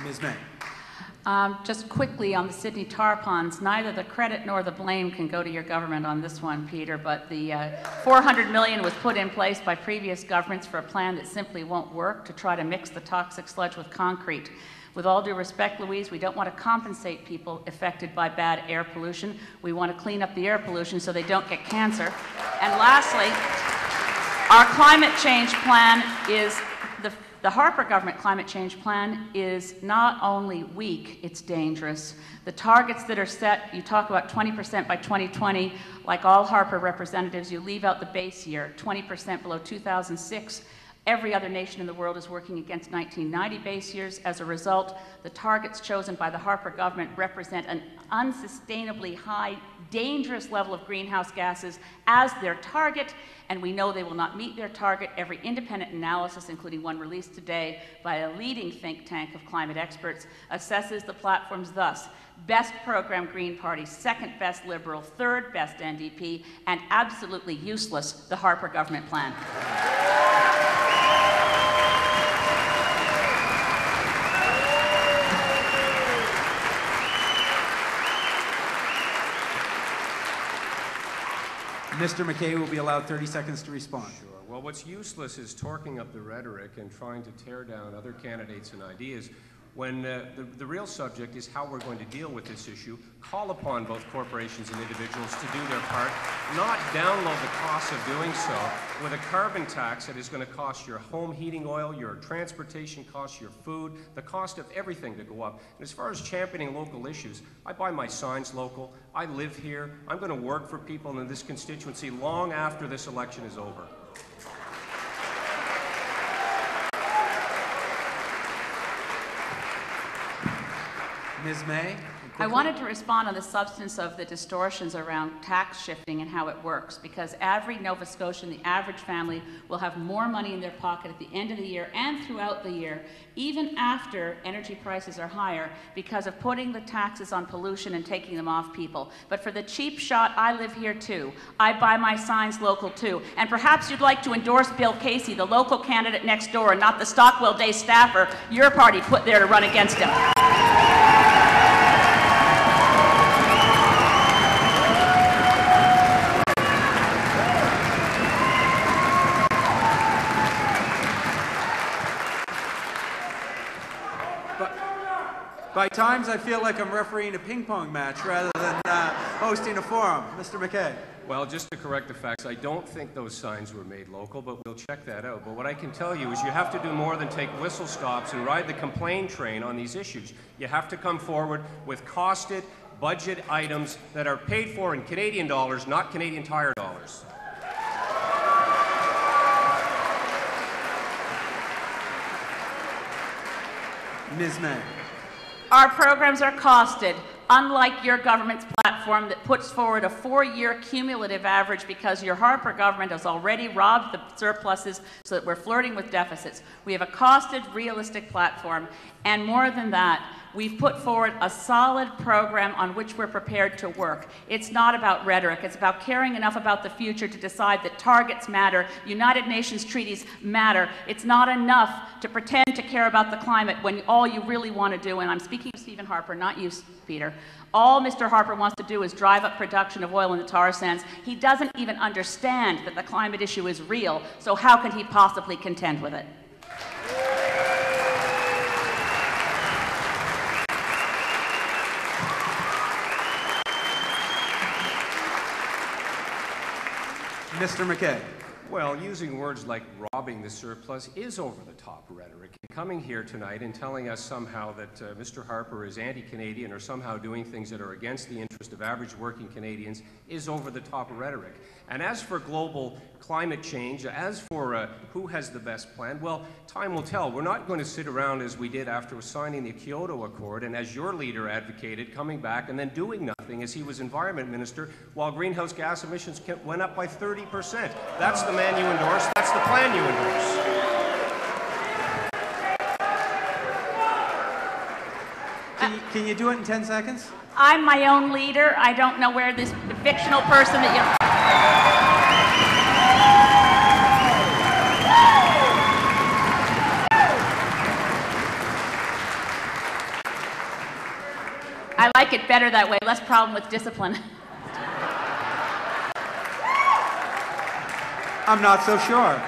Ms. May. Just quickly on the Sydney tar ponds, neither the credit nor the blame can go to your government on this one, Peter, but the $400 million was put in place by previous governments for a plan that simply won't work to try to mix the toxic sludge with concrete. With all due respect, Louise, we don't want to compensate people affected by bad air pollution. We want to clean up the air pollution so they don't get cancer. And lastly, our climate change plan is the Harper government climate change plan is not only weak, it's dangerous. The targets that are set, you talk about 20% by 2020, like all Harper representatives, you leave out the base year, 20% below 2006. Every other nation in the world is working against 1990 base years. As a result, the targets chosen by the Harper government represent an unsustainably high, dangerous level of greenhouse gases as their target, and we know they will not meet their target. Every independent analysis, including one released today by a leading think tank of climate experts, assesses the platforms thus: best program Green Party, second best Liberal, third best NDP, and absolutely useless, the Harper government plan. Mr. MacKay will be allowed 30 seconds to respond. Sure. Well, what's useless is torquing up the rhetoric and trying to tear down other candidates and ideas when the real subject is how we're going to deal with this issue. Call upon both corporations and individuals to do their part, not download the costs of doing so with a carbon tax that is going to cost your home heating oil, your transportation costs, your food, the cost of everything to go up. And as far as championing local issues, I buy my signs local, I live here, I'm going to work for people in this constituency long after this election is over. Ms. May? I wanted to respond on the substance of the distortions around tax shifting and how it works, because every Nova Scotian, the average family, will have more money in their pocket at the end of the year and throughout the year, even after energy prices are higher, because of putting the taxes on pollution and taking them off people. But for the cheap shot, I live here too. I buy my signs local too. And perhaps you'd like to endorse Bill Casey, the local candidate next door, and not the Stockwell Day staffer your party put there to run against him. By times, I feel like I'm refereeing a ping pong match rather than hosting a forum. Mr. MacKay. Well, just to correct the facts, I don't think those signs were made local, but we'll check that out. But what I can tell you is you have to do more than take whistle stops and ride the complaint train on these issues. You have to come forward with costed budget items that are paid for in Canadian dollars, not Canadian Tire dollars. Ms. May. Our programs are costed, unlike your government's platform that puts forward a 4-year cumulative average because your Harper government has already robbed the surpluses so that we're flirting with deficits. We have a costed, realistic platform, and more than that, we've put forward a solid program on which we're prepared to work. It's not about rhetoric. It's about caring enough about the future to decide that targets matter, United Nations treaties matter. It's not enough to pretend to care about the climate when all you really want to do, and I'm speaking of Stephen Harper, not you, Peter, all Mr. Harper wants to do is drive up production of oil in the tar sands. He doesn't even understand that the climate issue is real, so how could he possibly contend with it? Mr. MacKay. Well, using words like robbing the surplus is over-the-top rhetoric. And coming here tonight and telling us somehow that Mr. Harper is anti-Canadian or somehow doing things that are against the interest of average working Canadians is over-the-top rhetoric. And as for global climate change, as for who has the best plan, well, time will tell. We're not going to sit around as we did after signing the Kyoto Accord and as your leader advocated, coming back and then doing nothing as he was environment minister while greenhouse gas emissions went up by 30%. That's the man you endorse. That's the plan you endorse. Can you do it in 10 seconds? I'm my own leader. I don't know where this fictional person that you... I like it better that way, less problem with discipline. I'm not so sure.